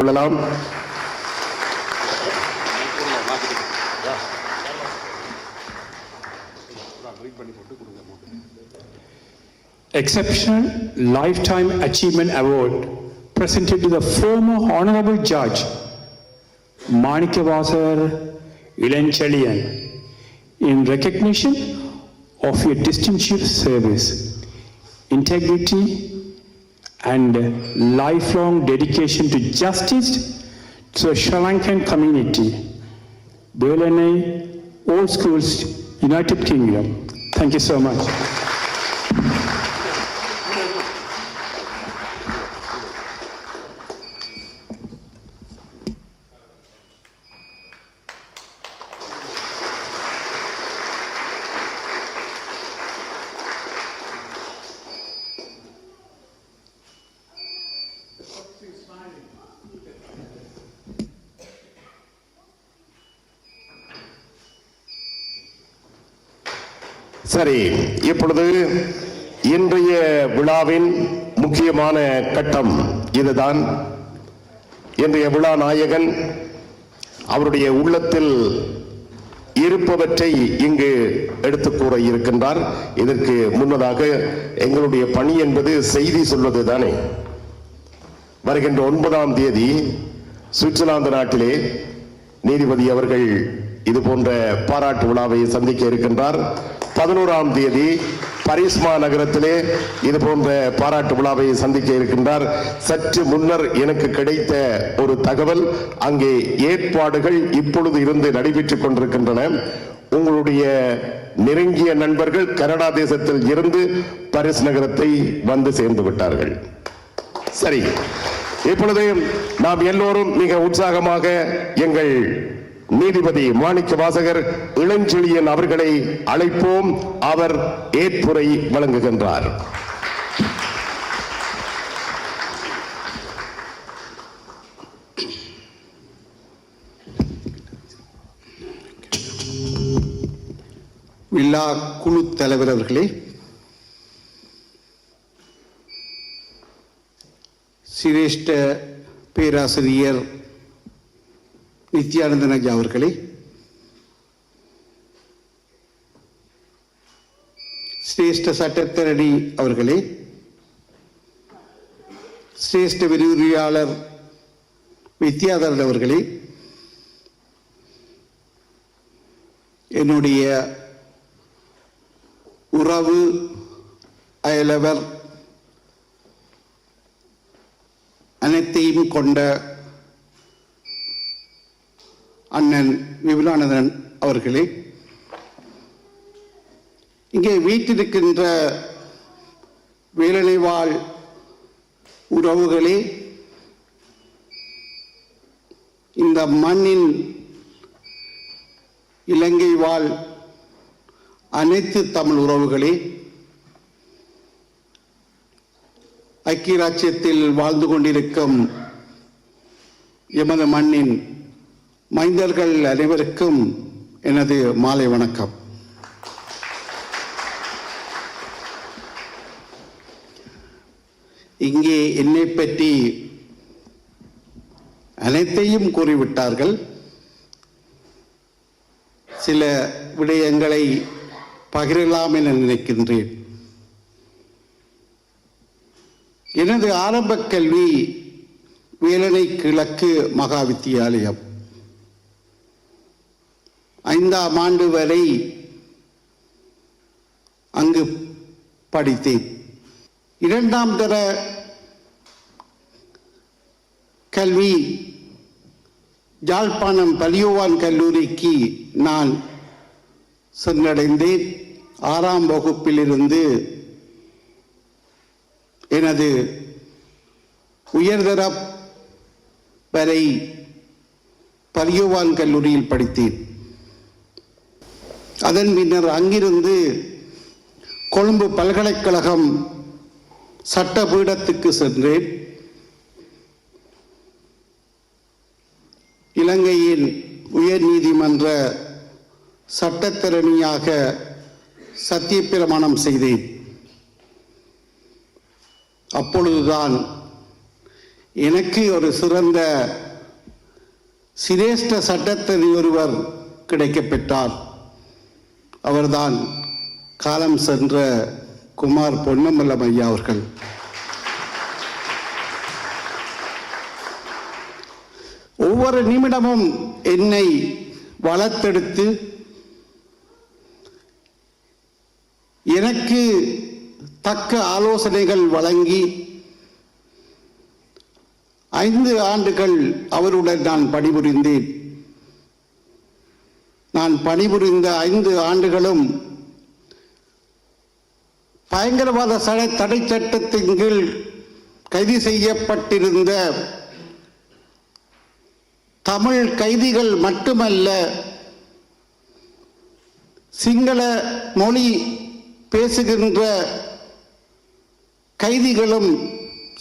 கொள்ளலாம். Exceptional Lifetime Achievement Award presented to the former Honorable Judge Manikavasar Ilanchalian in recognition of your distinguished service, integrity, and lifelong dedication to justice to the Sri Lankan community. Belanai, All Schools, United Kingdom. Thank you so much. சரி, இப்பொழுது இன்றைய விழாவின் முக்கியமான கட்டம் இதுதான். இன்றைய விழா நாயகன் அவருடைய உள்ளத்தில் இருப்பவற்றை இங்கு எடுத்து கூற இருக்கின்றார். இதற்கு முன்னதாக எங்களுடைய பணி என்பது செய்தி சொல்வது தானே. வருகின்ற 9ஆம் தேதி சுவிட்சர்லாந்து நாட்டிலே நீதிபதி அவர்கள் இது போன்ற பாராட்டு விழாவை சந்திக்க இருக்கின்றார். 11ஆம் தேதி பரிஸ்மா நகரத்திலே இது போன்ற பாராட்டு விழாவை சந்திக்க இருக்கின்றார். சற்று முன்னர் எனக்கு கிடைத்த ஒரு தகவல், அங்கே ஏற்பாடுகள் இப்பொழுது இருந்து நடைபெற்றுக் கொண்டிருக்கின்றன. உங்களுடைய நெருங்கிய நண்பர்கள் கனடா தேசத்தில் இருந்து பாரிஸ் நகரத்தை வந்து சேர்ந்து விட்டார்கள். சரி, இப்பொழுது நாம் எல்லோரும் மிக உற்சாகமாக எங்கள் நீதிபதி மாணிக்கவாசகர் இளஞ்செழியன் அவர்களை அழைப்போம். அவர் ஏற்புரை வழங்குகின்றார். விழா குழு தலைவர் அவர்களே, சிரேஷ்ட பேராசிரியர் நித்யானந்தன் ஐயா அவர்களே, சிரேஷ்ட சட்டத்தரணி அவர்களே, சிரேஷ்ட விரிவுரையாளர் வித்யாதரன் அவர்களே, என்னுடைய உறவு அயலவர் அனைத்தையும் கொண்ட அண்ணன் விபுலானந்தன் அவர்களே, இங்கே வீட்டிருக்கின்ற வேலனை வாழ் உறவுகளே, இந்த மண்ணின் இலங்கை வாழ் அனைத்து தமிழ் உறவுகளே, ஐக்கிய ராச்சியத்தில் வாழ்ந்து கொண்டிருக்கும் எமது மண்ணின் மைந்தர்கள் அனைவருக்கும் எனது மாலை வணக்கம். இங்கே என்னை பற்றி அனைத்தையும் கூறிவிட்டார்கள். சில விடயங்களை பகிரலாம் என நினைக்கின்றேன். எனது ஆரம்ப கல்வி வேலனை கிழக்கு மகா வித்தியாலயம். 5ஆம் ஆண்டு வரை அங்கு படித்தேன். 2ஆம் தர கல்வி யாழ்ப்பாணம் பலியோவான் கல்லூரிக்கு நான் சென்றடைந்தேன். 6ஆம் வகுப்பிலிருந்து எனது உயர்தர வரை பலியோவான் கல்லூரியில் படித்தேன். அதன் பின்னர் அங்கிருந்து கொழும்பு பல்கலைக்கழகம் சட்ட பீடத்துக்கு சென்றேன். இலங்கையின் உயர் நீதிமன்ற சட்டத்தரணியாக சத்தியப்பிரமாணம் செய்தேன். அப்பொழுதுதான் எனக்கு ஒரு சிறந்த சிரேஷ்ட சட்டத்தறி ஒருவர் கிடைக்கப்பெற்றார். அவர்தான் காலம் சென்ற குமார் பொன்னம்பலம் ஐயா அவர்கள். ஒவ்வொரு நிமிடமும் என்னை வளர்த்தெடுத்து எனக்கு தக்க ஆலோசனைகள் வழங்கி 5 ஆண்டுகள் அவருடன் நான் பணிபுரிந்தேன். நான் பணிபுரிந்த 5 ஆண்டுகளும் பயங்கரவாத தடை சட்டத்தின் கீழ் கைது செய்யப்பட்டிருந்த தமிழ் கைதிகள் மட்டுமல்ல, சிங்கள மொழி பேசுகின்ற கைதிகளும்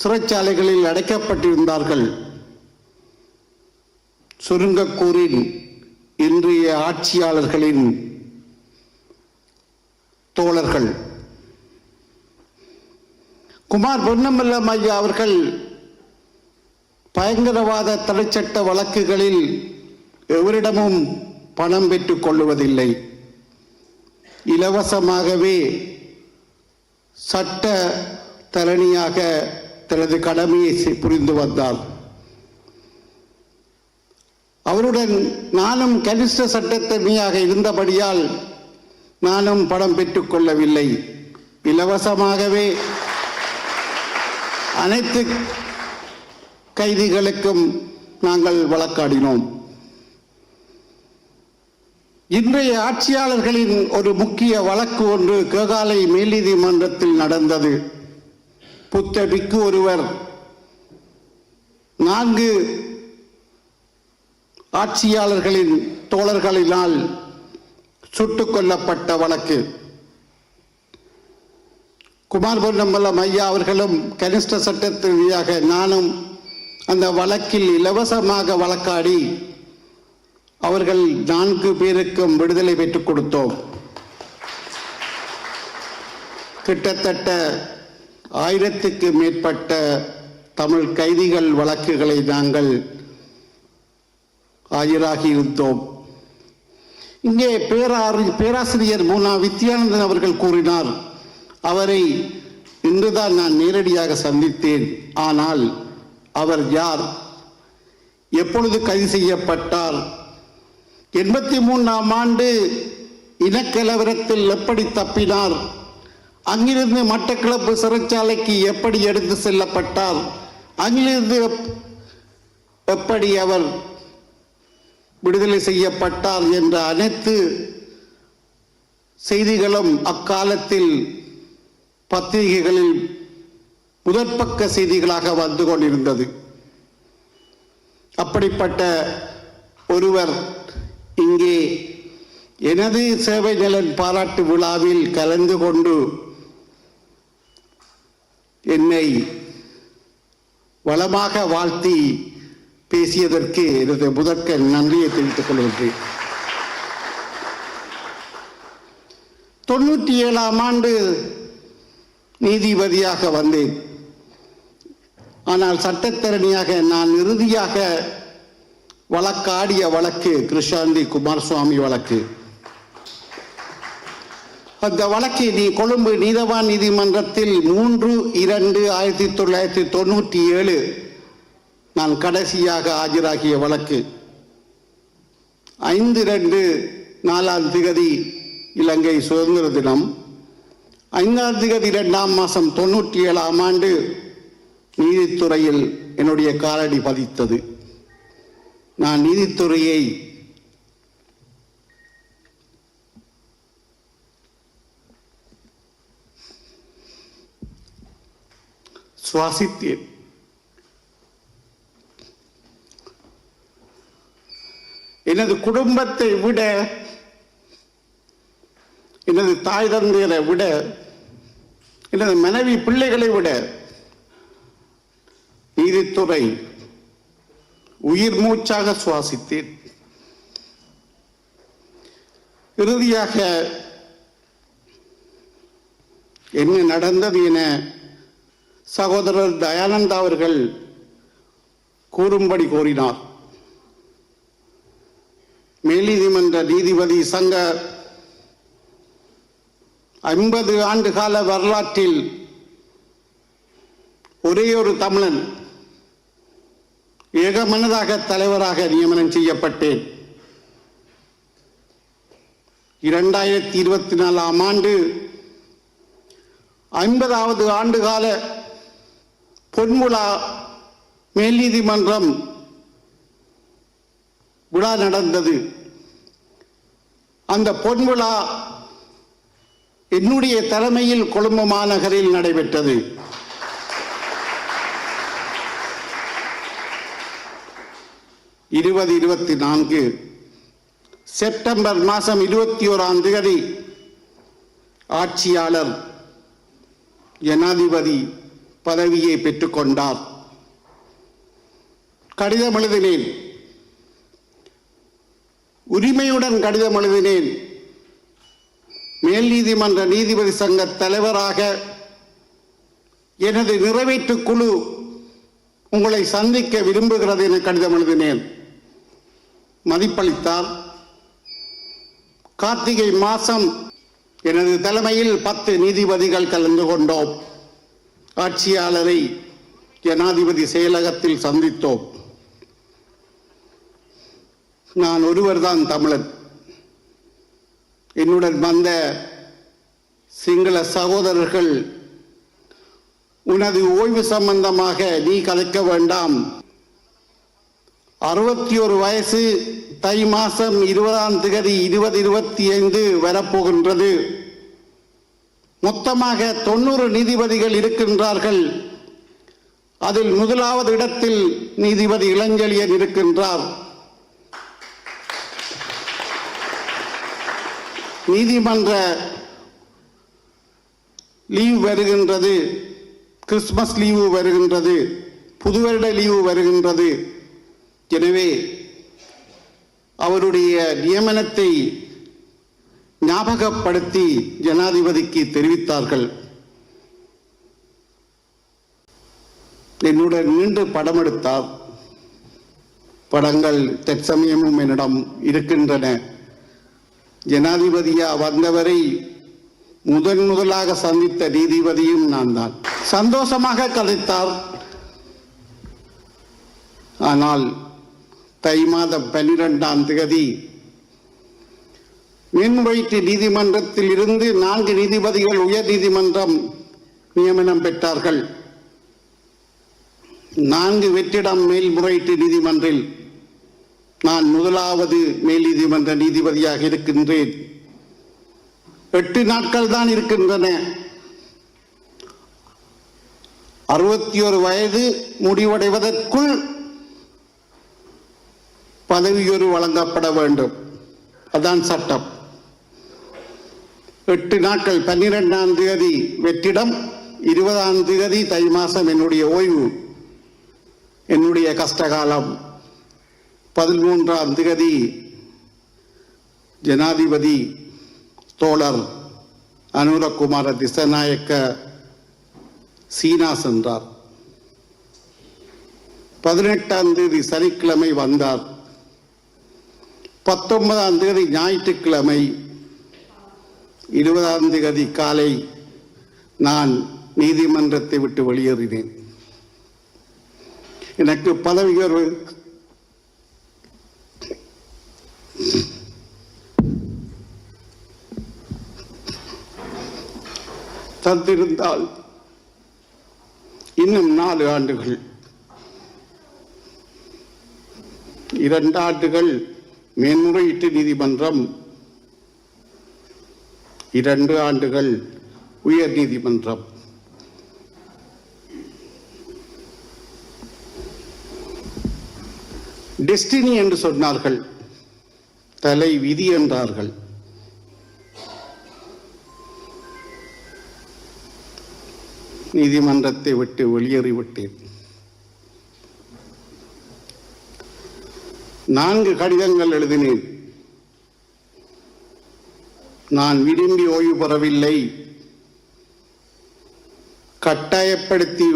சிறைச்சாலைகளில் அடைக்கப்பட்டிருந்தார்கள். சுருங்கக்கூறின் இன்றைய ஆட்சியாளர்களின் தோழர்கள் குமார் பொன்னம்பலம் ஐயா அவர்கள் பயங்கரவாத தடைச்சட்ட வழக்குகளில் எவரிடமும் பணம் பெற்றுக் கொள்ளுவதில்லை. இலவசமாகவே சட்ட தரணியாக தனது கடமையை புரிந்து வந்தார். அவருடன் நானும் கனிஷ்ட சட்டத்தரணியாக இருந்தபடியால் நானும் பணம் பெற்றுக் கொள்ளவில்லை. இலவசமாகவே அனைத்து கைதிகளுக்கும் நாங்கள் வழக்காடினோம். இன்றைய ஆட்சியாளர்களின் ஒரு முக்கிய வழக்கு ஒன்று கேகாலை மேல்நீதிமன்றத்தில் நடந்தது. புத்த பிக்கு ஒருவர் 4 ஆட்சியாளர்களின் தோழர்களினால் சுட்டுக் கொல்லப்பட்ட வழக்கு. குமார் பொன்னம்பலம் ஐயா அவர்களும் கனிஷ்ட சட்டத்திற்காக நானும் அந்த வழக்கில் இலவசமாக வழக்காடி அவர்கள் 4 பேருக்கும் விடுதலை பெற்றுக் கொடுத்தோம். கிட்டத்தட்ட 1000க்கு மேற்பட்ட தமிழ் கைதிகள் வழக்குகளை நாங்கள் ஆஜராகி இருந்தோம். இங்கே பேராசிரியர் மூனா வித்யானந்தன் அவர்கள் கூறினார், அவரை இன்றுதான் நான் நேரடியாக சந்தித்தேன். ஆனால் அவர் யார், எப்பொழுது கைது செய்யப்பட்டார், 83ஆம் ஆண்டு இனக்கலவரத்தில் எப்படி தப்பினார், அங்கிருந்து மட்டக்களப்பு சிறைச்சாலைக்கு எப்படி எடுத்து செல்லப்பட்டார், அங்கிருந்து எப்படி அவர் விடுதலை செய்யப்பட்டார் என்ற அனைத்து செய்திகளும் அக்காலத்தில் பத்திரிகைகளில் முதற்பக்க செய்திகளாக வந்து கொண்டிருந்தது. அப்படிப்பட்ட ஒருவர் இங்கே எனது சேவை நலன் பாராட்டு விழாவில் கலந்து கொண்டு என்னை வளமாக வாழ்த்தி பேசியதற்கு எனது முதற்க நன்றியை தெரிவித்துக் கொள்கின்றேன். 97ஆம் ஆண்டு நீதிபதியாக வந்தேன். ஆனால் சட்டத்தரணியாக நான் இறுதியாக வழக்காடிய வழக்கு கிருஷாந்தி குமாரசுவாமி வழக்கு. அந்த வழக்கு கொழும்பு நீதவான் நீதிமன்றத்தில் 3/2/1997 நான் கடைசியாக ஆஜராகிய வழக்கு. 5/2/4 இலங்கை சுதந்திர தினம், 5/2 97ஆம் ஆண்டு நீதித்துறையில் என்னுடைய காலடி பதித்தது. நான் நீதித்துறையை சுவாசித்தேன். எனது குடும்பத்தை விட, எனது தாய் தந்தையரை விட, எனது மனைவி பிள்ளைகளை விட நீதித்துறை உயிர் மூச்சாக சுவாசித்தேன். இறுதியாக என்ன நடந்தது என சகோதரர் தயானந்தா அவர்கள் கூறும்படி கோரினார். மேல்நீதிமன்ற நீதிபதி சங்க 50 ஆண்டு கால வரலாற்றில் ஒரே ஒரு தமிழன் ஏகமனதாக தலைவராக நியமனம் செய்யப்பட்டேன். 2024 ஆண்டு 50வது ஆண்டுகால பொன்விழா மேல்நீதிமன்றம் விழா நடந்தது. அந்த பொன்விழா என்னுடைய தலைமையில் கொழும்பு மாநகரில் நடைபெற்றது. செப்டம்பர் மாதம் 21ஆம் தேதி ஆட்சியாளர் ஜனாதிபதி பதவியை பெற்றுக்கொண்டார். கடிதம் எழுதினேன், உரிமையுடன் கடிதம் எழுதினேன். மேல் நீதிமன்ற நீதிபதி சங்க தலைவராக எனது நிறைவேற்று குழு உங்களை சந்திக்க விரும்புகிறது என கடிதம் எழுதினேன். மதிப்பளித்தார். கார்த்திகை மாதம் எனது தலைமையில் 10 நீதிபதிகள் கலந்து கொண்டோம். ஆட்சியாளரை ஜனாதிபதி செயலகத்தில் சந்தித்தோம். நான் ஒருவர்தான் தமிழன். என்னுடன் வந்த சிங்கள சகோதரர்கள், உனது ஓய்வு சம்பந்தமாக நீ கலைக்க வேண்டாம், 61 வயசு, தை மாதம் 20ஆம் தேதி 2025 வரப்போகின்றது. மொத்தமாக 90 நீதிபதிகள் இருக்கின்றார்கள். அதில் முதலாவது இடத்தில் நீதிபதி இளஞ்செழியன் இருக்கின்றார். நீதிமன்ற லீவ் வருகின்றது, கிறிஸ்துமஸ் லீவு வருகின்றது, புதுவருட லீவு வருகின்றது. எனவே அவருடைய நியமனத்தை ஞாபகப்படுத்தி ஜனாதிபதிக்கு தெரிவித்தார்கள். என்னுடன் நின்று படம் எடுத்தார். படங்கள் தற்சமயமும் என்னிடம் இருக்கின்றன. ஜனாதிபதியா வந்தவரை முதலாக சந்தித்த நீதிபதியும் நான் தான். சந்தோஷமாக கதைத்தார். ஆனால் தை மாதம் 12ஆம் தேதி மேன்முறையீட்டு நீதிமன்றத்தில் இருந்து 4 நீதிபதிகள் உயர் நீதிமன்றம் நியமனம் பெற்றார்கள். 4 வெற்றிடம் மேல்முறையீட்டு நீதிமன்றில் நான் முதலாவது மேல் நீதிமன்ற நீதிபதியாக இருக்கின்றேன். 8 நாட்கள் தான் இருக்கின்றன. 61 வயது முடிவடைவதற்குள் பதவியுயர்வு வழங்கப்பட வேண்டும். அதான் சட்டம். 8 நாட்கள், 12ஆம் தேதி வெற்றிடம், 20ஆம் தேதி தை மாதம் என்னுடைய ஓய்வு, என்னுடைய கஷ்டகாலம். 13ஆம் தேதி ஜனாதிபதி தோழர் அனுரகுமார திசாநாயக்க சீனா சென்றார். 18ஆம் தேதி சனிக்கிழமை வந்தார். 19ஆம் தேதி ஞாயிற்றுக்கிழமை, 20ஆம் தேதி காலை நான் நீதிமன்றத்தை விட்டு வெளியேறினேன். எனக்கு பதவி உயர்வு தந்திருந்தால் இன்னும் 4 ஆண்டுகள், 2 ஆண்டுகள் மேன்முறையீட்டு நீதிமன்றம், 2 ஆண்டுகள் உயர் நீதிமன்றம். டெஸ்டினி என்று சொன்னார்கள், தலை விதி என்றார்கள். நீதிமன்றத்தை விட்டு வெளியேறிவிட்டேன். 4 கடிதங்கள் எழுதினேன். நான் விரும்பி ஓய்வு பெறவில்லை, கட்டாயப்படுத்தி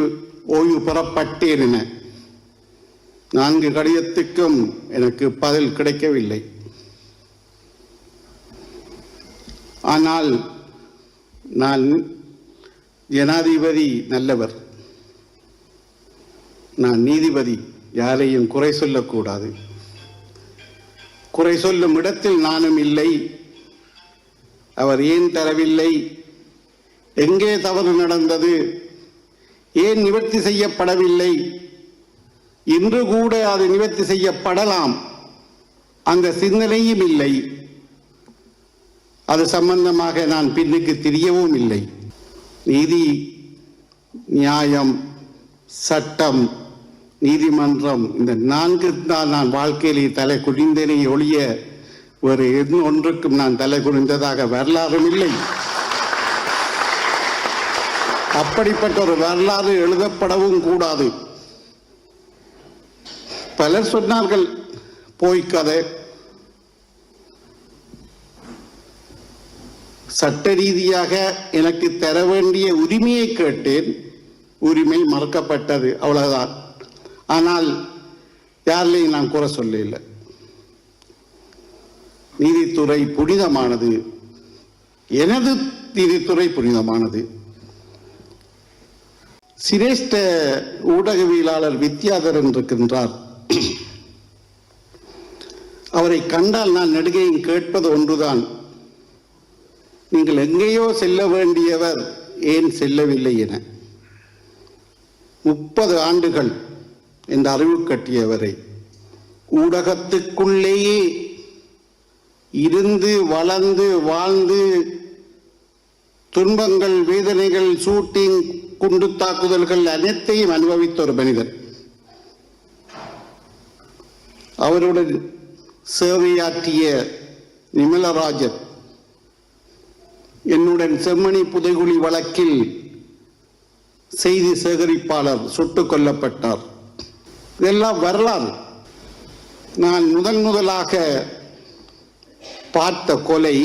ஓய்வு பெறப்பட்டேன் என. 4 கடிதத்துக்கும் எனக்கு பதில் கிடைக்கவில்லை. ஆனால் நான் ஜனாதிபதி நல்லவர், நான் நீதிபதி, யாரையும் குறை சொல்லக்கூடாது. குறை சொல்லும் இடத்தில் நானும் இல்லை. அவர் ஏன் தரவில்லை, எங்கே தவறு நடந்தது, ஏன் நிவர்த்தி செய்யப்படவில்லை, இன்று கூட அது நிவர்த்தி செய்யப்படலாம், அந்த சிந்தனையும் இல்லை. அது சம்பந்தமாக நான் பின்னுக்கு தெரியவும் இல்லை. நீதி, நியாயம், சட்டம், நீதிமன்றம், இந்த 4 தான் நான் வாழ்க்கையிலே தலை குனிந்தேனே ஒழிய வேறு ஒன்றுக்கும் நான் தலை குனிந்ததாக வரலாறும் இல்லை. அப்படிப்பட்ட ஒரு வரலாறு எழுதப்படவும் கூடாது. பலர் சொன்னார்கள் போய்க்கதை, சட்ட ரீதியாக எனக்கு தர வேண்டிய உரிமையை கேட்டேன், உரிமை மறுக்கப்பட்டது, அவ்வளவுதான். ஆனால் யாரிலையும் நான் குறை சொல்லல. நீதித்துறை புனிதமானது, எனது நீதித்துறை புனிதமானது. சிரேஷ்ட ஊடகவியலாளர் வித்யாதரன் இருக்கின்றார். அவரை கண்டால் நான் நெடுகையும் கேட்பது ஒன்றுதான், நீங்கள் எங்கேயோ செல்ல வேண்டியவர் ஏன் செல்லவில்லை என. 30 ஆண்டுகள் என்ற அறிவு கட்டியவரை ஊடகத்துக்குள்ளேயே இருந்து வளர்ந்து வாழ்ந்து துன்பங்கள், வேதனைகள், ஷூட்டிங், குண்டு தாக்குதல்கள் அனைத்தையும் அனுபவித்த ஒரு மனிதர். அவருடன் சேவையாற்றிய நிமலராஜன் என்னுடன் செம்மணி புதைகுழி வழக்கில் செய்தி சேகரிப்பாளர் சுட்டுக் கொல்லப்பட்டார். இதெல்லாம் வரலாறு. நான் முதலாக பார்த்த கொலை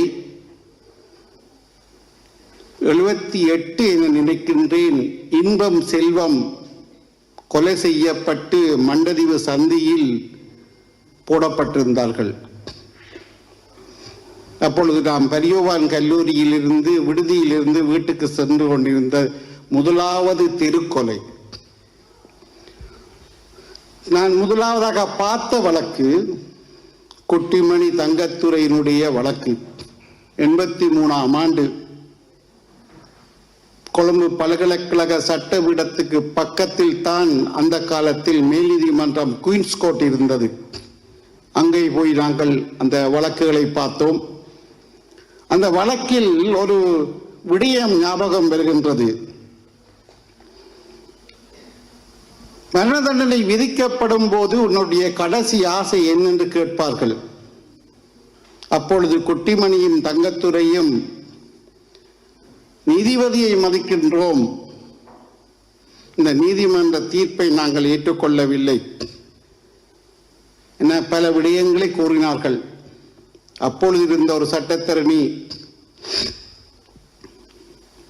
78 என நினைக்கின்றேன். இன்பம் செல்வம் கொலை செய்யப்பட்டு மண்டதீவு சந்தியில் போடப்பட்டிருந்தார்கள். அப்பொழுது நாம் பரியோவான் கல்லூரியிலிருந்து விடுதியிலிருந்து வீட்டுக்கு சென்று கொண்டிருந்த முதலாவது தெருக்கொலை. நான் முதலாவதாக பார்த்த வழக்கு குட்டிமணி தங்கத்துறையினுடைய வழக்கு. 83ஆம் ஆண்டு கொழும்பு பல்கலைக்கழக சட்டபீடத்துக்கு பக்கத்தில் தான் அந்த காலத்தில் மேல் நீதிமன்றம் குயின்ஸ் கோர்ட் இருந்தது. அங்கே போய் நாங்கள் அந்த வழக்குகளை பார்த்தோம். அந்த வழக்கில் ஒரு விடயம் ஞாபகம் வருகின்றது. மரண தண்டனை விதிக்கப்படும் போது உன்னுடைய கடைசி ஆசை என்னென்று கேட்பார்கள். அப்பொழுது குட்டிமணியும் தங்கத்துறையும் நீதிபதியை மதிக்கின்றோம், இந்த நீதிமன்ற தீர்ப்பை நாங்கள் ஏற்றுக்கொள்ளவில்லை என பல விடயங்களை கூறினார்கள். அப்பொழுது இருந்த ஒரு சட்டத்தரணி,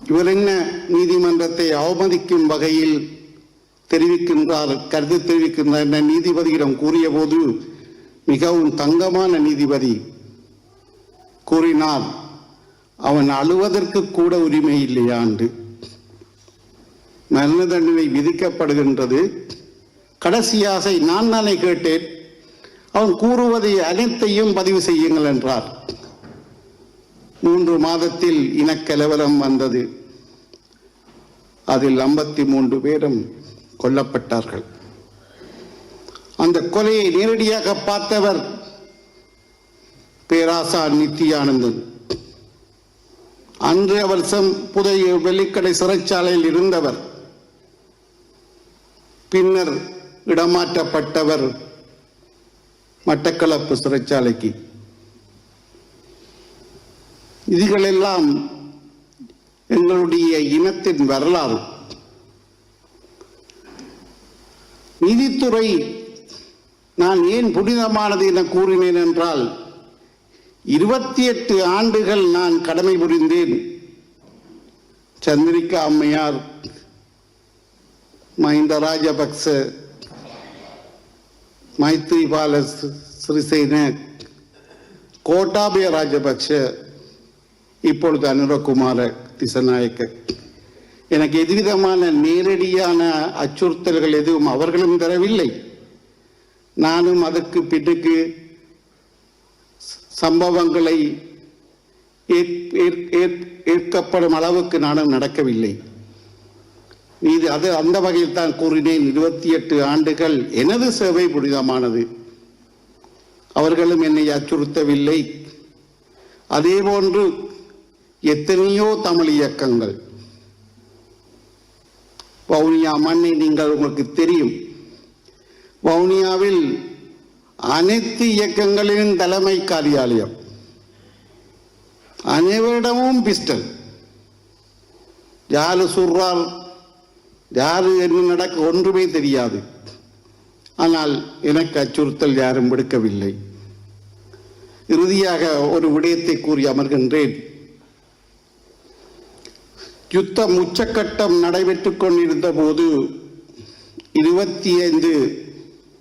இவர் என்ன நீதிமன்றத்தை அவமதிக்கும் வகையில் தெரிவிக்கின்றார், கருத்து தெரிவிக்கின்றார் என நீதிபதியிடம் கூறிய போது மிகவும் தங்கமான நீதிபதி கூறினார், அவன் அழுவதற்கு கூட உரிமை இல்லையா என்று. மரண தண்டனை விதிக்கப்படுகின்றது. கடைசி ஆசை நான் தானே கேட்டேன், அவன் கூறுவதை அனைத்தையும் பதிவு செய்யுங்கள் என்றார். 3 மாதத்தில் இனக்கலவரம் வந்தது. அதில் 53 பேரும் கொல்லப்பட்டார்கள். அந்த கொலையை நேரடியாக பார்த்தவர் பேராசான் நித்தியானந்தன். அன்று அவர் புதைய வெள்ளிக்கடை சிறைச்சாலையில் இருந்தவர். பின்னர் இடமாற்றப்பட்டவர் மட்டக்களப்பு சிறைச்சாலைக்கு. இதுகளெல்லாம் எங்களுடைய இனத்தின் வரலாறு. நீதித்துறை நான் ஏன் புனிதமானது என கூறினேன் என்றால், 28 ஆண்டுகள் நான் கடமை புரிந்தேன். சந்திரிகா அம்மையார், மஹிந்த ராஜபக்ச, மைத்ரிபால சிறிசேன, கோட்டாபய ராஜபக்ஷ, இப்பொழுது அனுரகுமார திசநாயக்க, எனக்கு எதுவிதமான நேரடியான அச்சுறுத்தல்கள் எதுவும் அவர்களும் தரவில்லை. நானும் அதற்கு பின்னுக்கு சம்பவங்களை ஏற்கப்படும் அளவுக்கு நானும் நடக்கவில்லை. அந்த வகையில் தான் கூறினேன், 28 ஆண்டுகள் எனது சேவை புனிதமானது. அவர்களும் என்னை அச்சுறுத்தவில்லை. அதேபோன்று எத்தனையோ தமிழ் இயக்கங்கள், வவுனியா மண்ணை நீங்கள் உங்களுக்கு தெரியும். வவுனியாவில் அனைத்து இயக்கங்களின் தலைமை காரியாலயம், அனைவரிடமும் பிஸ்டல். யாரு சுடுறார், யாரு என்ன நடக்க ஒன்றுமே தெரியாது. ஆனால் எனக்கு அச்சுறுத்தல் யாரும் விடுக்கவில்லை. இறுதியாக ஒரு விடயத்தை கூறி அமர்கின்றேன். யுத்தம் உச்சக்கட்டம் நடைபெற்றுக் கொண்டிருந்த போது 25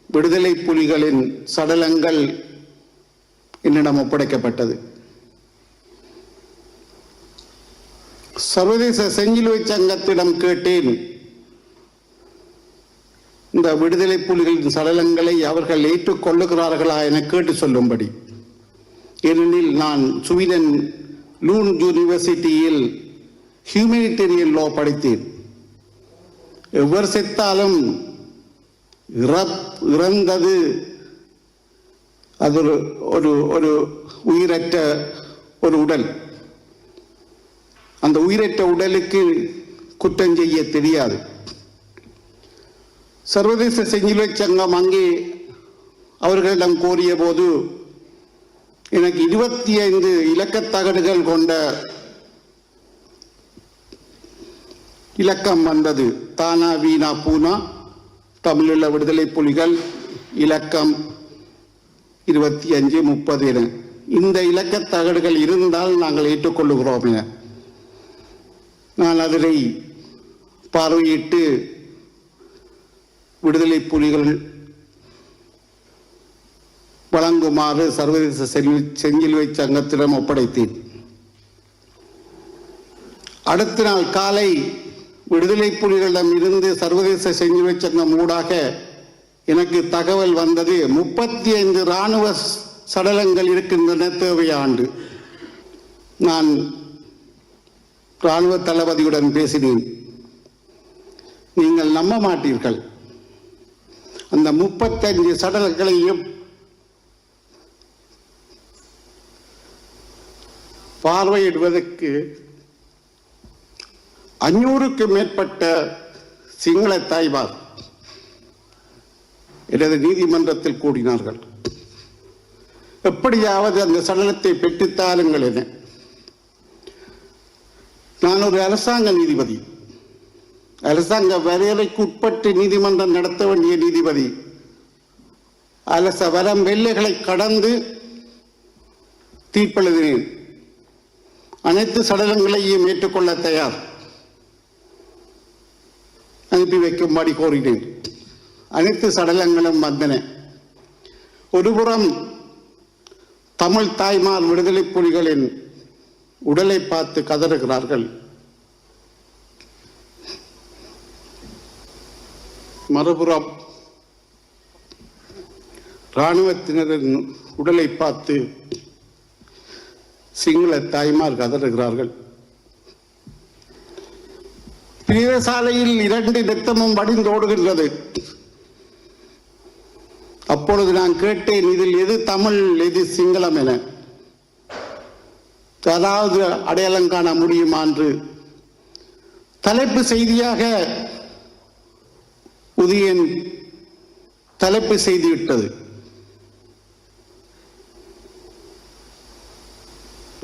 விடுதலை புலிகளின் சடலங்கள் என்னிடம் ஒப்படைக்கப்பட்டது. சர்வதேச செஞ்சிலுவை சங்கத்திடம் கேட்டேன், இந்த விடுதலை புலிகளின் சடலங்களை அவர்கள் ஏற்றுக்கொள்ளுகிறார்களா என கேட்டு சொல்லும்படி. ஏனெனில் நான் ஸ்வீடன் லூன் யூனிவர்சிட்டியில் ஹியூமனிடேரியன் லா படித்தேன். எவர் செத்தாலும் இறந்தது அது ஒரு உயிரற்ற ஒரு உடல். அந்த உயிரற்ற உடலுக்கு குற்றம் செய்ய தெரியாது. சர்வதேச செஞ்சிலுவை சங்கம் அங்கே அவர்களிடம் கோரிய போது எனக்கு 25 இலக்கத்தகடுகள் கொண்ட இலக்கம் வந்தது. தானா வீணா பூனா, தமிழுள்ள விடுதலை புலிகள், இலக்கம் 25, 30 என. இந்த இலக்கத்தகடுகள் இருந்தால் நாங்கள் ஏற்றுக்கொள்ளுகிறோம் என நான் அதனை பார்வையிட்டு விடுதலை புலிகள் வழங்குமாறு சர்வதேச செஞ்சிலுவை சங்கத்திடம் ஒப்படைத்தேன். அடுத்த நாள் காலை விடுதலை புலிகளிடம் இருந்து சர்வதேச செஞ்சிலுவை சங்கம் ஊடாக எனக்கு தகவல் வந்தது, 35 இராணுவ சடலங்கள் இருக்கின்றன தேவையாண்டு. நான் இராணுவ தளபதியுடன் பேசினேன். நீங்கள் நம்ப மாட்டீர்கள், அந்த 35 சடலங்களையும் பார்வையிடுவதற்கு 500க்கு மேற்பட்ட சிங்கள தாய்மார் எனது நீதிமன்றத்தில் கூடினார்கள். எப்படியாவது அந்த சடலத்தை பெற்றுத்தாருங்கள் என. நான் ஒரு அரசாங்க நீதிபதி, அரசாங்க வரையறைக்கு உட்பட்டு நீதிமன்றம் நடத்த வேண்டிய நீதிபதி. அரச வரம் வெள்ளைகளை கடந்து தீர்ப்பெழுதினேன். அனைத்து சடலங்களையும் ஏற்றுக்கொள்ள தயார், அனுப்பி வைக்கும்படி கோரினேன். அனைத்து சடலங்களும் வந்தன. ஒருபுறம் தமிழ் தாய்மார் விடுதலை புலிகளின் உடலை பார்த்து கதறுகிறார்கள், மறுபுறம் இராணுவத்தினரின் உடலை பார்த்து சிங்கள தாய்மார் கதறுகிறார்கள். பிரேதசாலையில் 2 இரத்தமும் வடிந்தோடுகின்றது. அப்பொழுது நான் கேட்டேன், இதில் எது தமிழ் எது சிங்களம் என, அதாவது அடையாளம் காண முடியுமா என்று. தலைப்பு செய்தியாக உதயன் தலைப்பு செய்துவிட்டது,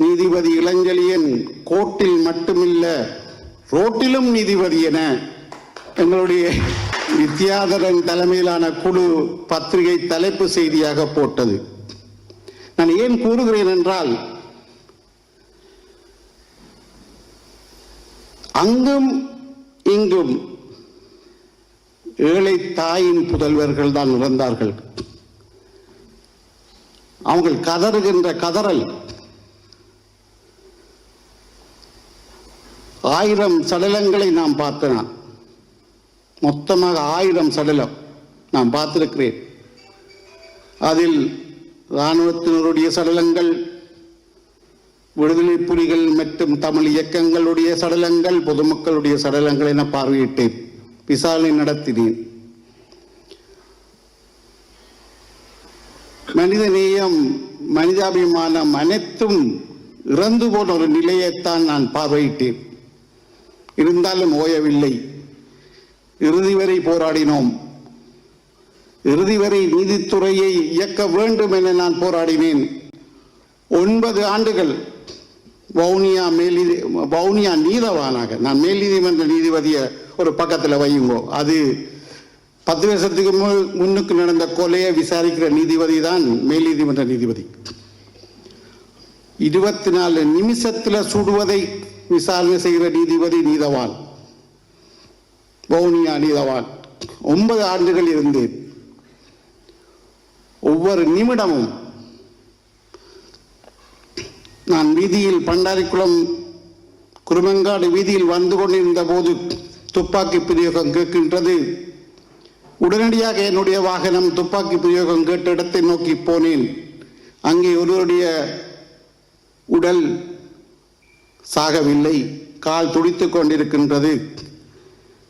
நீதிபதி இளஞ்செழியன் கோர்ட்டில் மட்டுமில்ல ரோட்டிலும் நீதிபதி என எங்களுடைய வித்யாதரன் தலைமையிலான குழு பத்திரிகை தலைப்பு செய்தியாக போட்டது. நான் ஏன் கூறுகிறேன் என்றால், அங்கும் இங்கும் ஏழை தாயின் புதல்வர்கள் தான் இறந்தார்கள். அவங்கள் கதறுகின்ற கதறல் 1000 சடலங்களை நாம் பார்த்தேன். மொத்தமாக 1000 சடலம் நான் பார்த்திருக்கிறேன். அதில் இராணுவத்தினருடைய சடலங்கள், விடுதலை புலிகள் மற்றும் தமிழ் இயக்கங்களுடைய சடலங்கள், பொதுமக்களுடைய சடலங்கள் என பார்வையிட்டேன், விசாரணை நடத்தினேன். மனிதநேயம், மனிதாபிமானம் அனைத்தும் இறந்து போன ஒரு நிலையைத்தான் நான் பார்வையிட்டேன். இருந்தாலும் ஓயவில்லை. இறுதி வரை போராடினோம். இறுதி வரை நீதித்துறையை இயக்க வேண்டும் என நான் போராடினேன். 9 ஆண்டுகள் வவுனியா நீதவானாக, நான் மேல் நீதிமன்ற நீதிபதியை ஒரு பக்கத்தில் வையுங்கோ, அது 10 வருஷத்துக்கு முன்னுக்கு நடந்த கொலையை விசாரிக்கிற நீதிபதி தான் மேல் நீதிமன்ற நீதிபதி. 24 நிமிஷத்தில் சுடுவதை விசாரணை செய்கிற நீதிபதி நீதவான், வவுனியா நீதவான். 9 ஆண்டுகள் இருந்தேன். ஒவ்வொரு நிமிடமும் நான் வீதியில், பண்டாரிக்குளம் குருமங்காடு வீதியில் வந்து கொண்டிருந்த போது துப்பாக்கி பிரயோகம் கேட்கின்றது. உடனடியாக என்னுடைய வாகனம் துப்பாக்கி பிரயோகம் கேட்ட இடத்தை நோக்கி போனேன். அங்கே ஒருவருடைய உடல் சாகவில்லை, கால் துடித்துக் கொண்டிருக்கின்றது.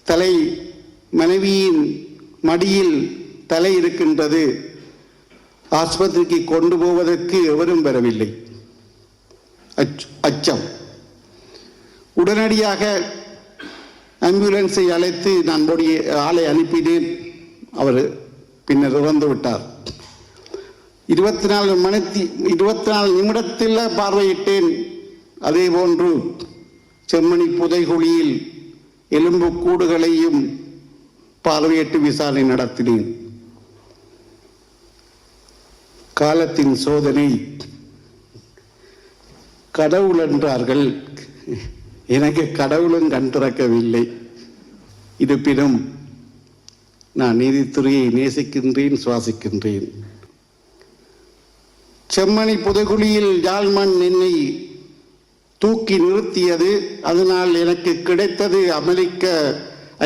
தலை, மனைவியின் மடியில் தலை இருக்கின்றது. ஆஸ்பத்திரிக்கு கொண்டு போவதற்கு எவரும் வரவில்லை. அச்சம். உடனடியாக ஆம்புலன்ஸை அழைத்து நான் ஆளை அனுப்பினேன். அவர் பின்னர் இறந்து விட்டார். 24 நிமிடத்தில் பார்வையிட்டேன். அதே போன்று செம்மணி புதைகுழியில் எலும்பு கூடுகளையும் பார்வையிட்டு விசாரணை நடத்தினேன். காலத்தின் சோதனை. கடவுள் என்றார்கள், எனக்கு கடவுளும் கண் திறக்கவில்லை. இருப்பினும் நான் நீதித்துறையை நேசிக்கின்றேன், சுவாசிக்கின்றேன். செம்மணி புதைகுழியில் யாழ்மண் என்னை தூக்கி நிறுத்தியது. அதனால் எனக்கு கிடைத்தது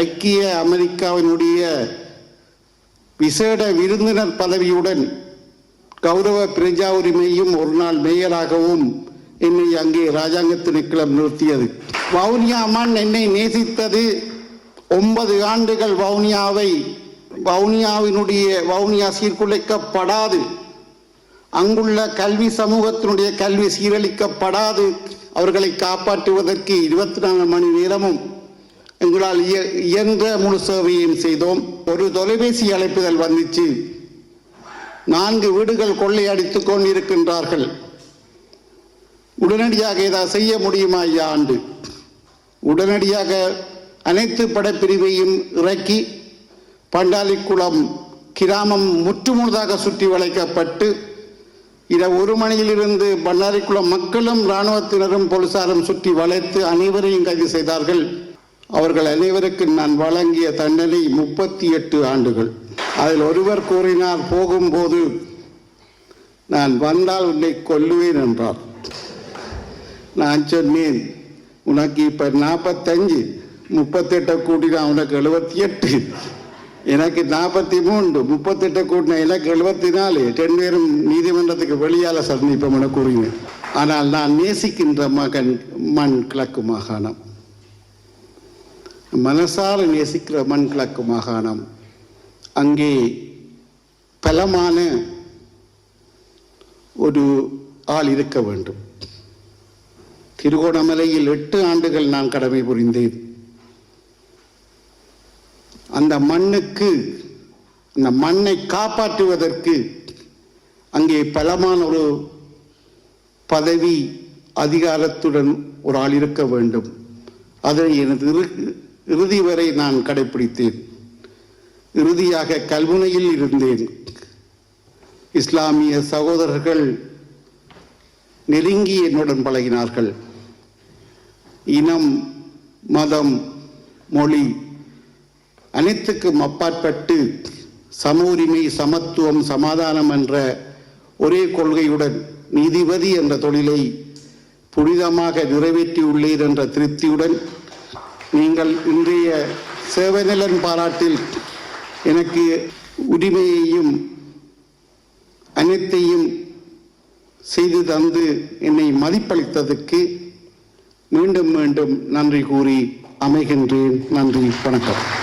ஐக்கிய அமெரிக்காவினுடைய விசேட விருந்தினர் பதவியுடன் கௌரவ பிரஜா உரிமையும் ஒரு நாள் மேயராகவும் என்னை அங்கே ராஜாங்க திணைக்களம் நிறுத்தியது. வவுனியா மண் என்னை நேசித்தது. 9 ஆண்டுகள் வவுனியா சீர்குலைக்கப்படாது, அங்குள்ள கல்வி சமூகத்தினுடைய கல்வி சீரழிக்கப்படாது, அவர்களை காப்பாற்றுவதற்கு 24 மணி நேரமும் எங்களால் இயன்ற முழு சேவையும் செய்தோம். ஒரு தொலைபேசி அழைப்புதல் வந்துச்சு, 4 வீடுகள் கொள்ளையடித்துக் கொண்டிருக்கின்றார்கள், உடனடியாக ஏதாவது செய்ய முடியுமா ஐயா ஆண்டு. உடனடியாக அனைத்து படைப்பிரிவையும் இறக்கி பண்டாலிக்குளம் கிராமம் முற்றுமுழுதாக சுற்றி வளைக்கப்பட்டு இரவு 1 மணியிலிருந்து பண்டாரிக்குளம் மக்களும் இராணுவத்தினரும் போலீசாரும் சுற்றி வளைத்து அனைவரையும் கைது செய்தார்கள். அவர்கள் அனைவருக்கு நான் வழங்கிய தண்டனை 38 ஆண்டுகள். அதில் ஒருவர் கூறினார், போகும்போது நான் வந்தால் உன்னை கொல்லுவேன் என்றார். நான் சொன்னேன், உனக்கு இப்ப 45, 38 கூட்டினா உனக்கு 78, எனக்கு 43, 38 கூட்டினா எனக்கு 74, 2 பேரும் நீதிமன்றத்துக்கு வெளியால சந்திப்போம் என கூறினேன். ஆனால் நான் நேசிக்கின்ற மண் கிழக்கு மாகாணம், மனசார நேசிக்கிற மண் கிழக்கு மாகாணம். அங்கே பலமான ஒரு ஆள் இருக்க வேண்டும். திருகோணமலையில் 8 ஆண்டுகள் நான் கடமை புரிந்தேன். அந்த மண்ணை காப்பாற்றுவதற்கு அங்கே பலமான ஒரு பதவி அதிகாரத்துடன் ஒரு ஆள் இருக்க வேண்டும். அதை எனது இறுதி வரை நான் கடைபிடித்தேன். இறுதியாக கல்முனையில் இருந்தேன். இஸ்லாமிய சகோதரர்கள் நெருங்கி என்னுடன் பழகினார்கள். இனம், மதம், மொழி அனைத்துக்கும் அப்பாற்பட்டு சம உரிமை, சமத்துவம், சமாதானம் என்ற ஒரே கொள்கையுடன் நீதிபதி என்ற தொழிலை புனிதமாக நிறைவேற்றியுள்ளீர் என்ற திருப்தியுடன் நீங்கள் இன்றைய சேவைநலன் பாராட்டில் எனக்கு உரிமையையும் அனைத்தையும் செய்து தந்து என்னை மதிப்பளித்ததற்கு மீண்டும் மீண்டும் நன்றி கூறி அமைகின்றேன். நன்றி, வணக்கம்.